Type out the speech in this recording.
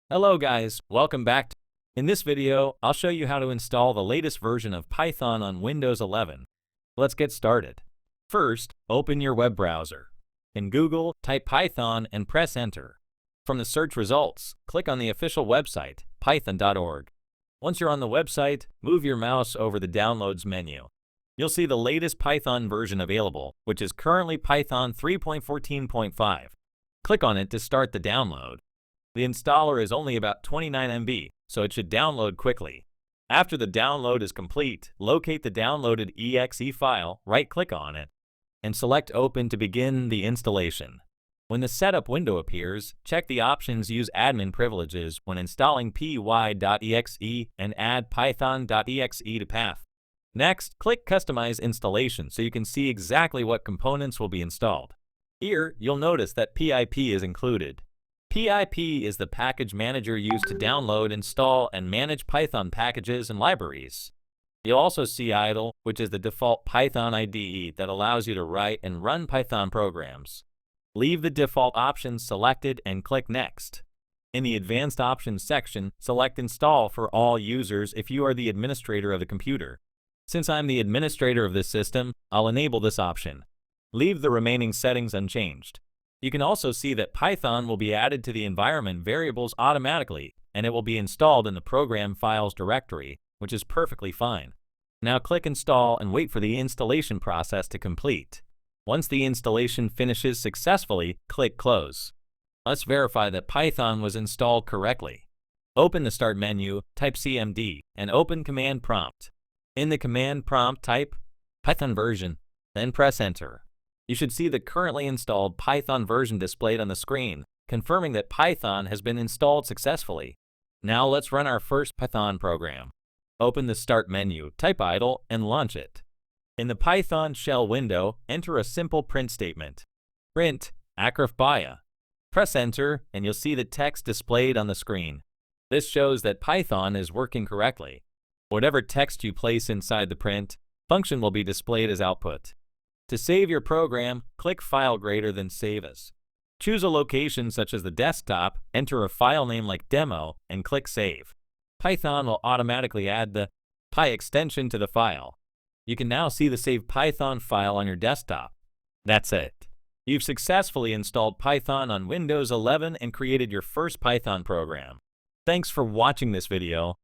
Hello guys, welcome back. In this video, I'll show you how to install the latest version of Python on Windows 11. Let's get started. First, open your web browser. In Google, type Python and press enter. From the search results, click on the official website, python.org. Once you're on the website, move your mouse over the Downloads menu. You'll see the latest Python version available, which is currently Python 3.14.5. Click on it to start the download. The installer is only about 29 MB, so it should download quickly. After the download is complete, locate the downloaded exe file, right-click on it, and select Open to begin the installation. When the setup window appears, check the options Use admin privileges when installing py.exe and add python.exe to path. Next, click Customize Installation so you can see exactly what components will be installed. Here, you'll notice that pip is included. PIP is the package manager used to download, install, and manage Python packages and libraries. You'll also see idle, which is the default Python IDE that allows you to write and run Python programs. Leave the default options selected and click Next. In the Advanced Options section, select Install for all users if you are the administrator of the computer. Since I'm the administrator of this system, I'll enable this option. Leave the remaining settings unchanged. You can also see that Python will be added to the environment variables automatically, and it will be installed in the Program Files directory, which is perfectly fine. Now click Install and wait for the installation process to complete. Once the installation finishes successfully, click Close. Let's verify that Python was installed correctly. Open the Start menu, type cmd, and open Command Prompt. In the command prompt, type Python version, then press Enter. You should see the currently installed Python version displayed on the screen, confirming that Python has been installed successfully. Now let's run our first Python program. Open the Start menu, type idle, and launch it. In the Python shell window, enter a simple print statement. Print @. Press Enter, and you'll see the text displayed on the screen. This shows that Python is working correctly. Whatever text you place inside the print function will be displayed as output. To save your program, click File greater than Save As. Choose a location such as the desktop, enter a file name like demo, and click Save. Python will automatically add the Py extension to the file. You can now see the saved Python file on your desktop. That's it. You've successfully installed Python on Windows 11 and created your first Python program. Thanks for watching this video.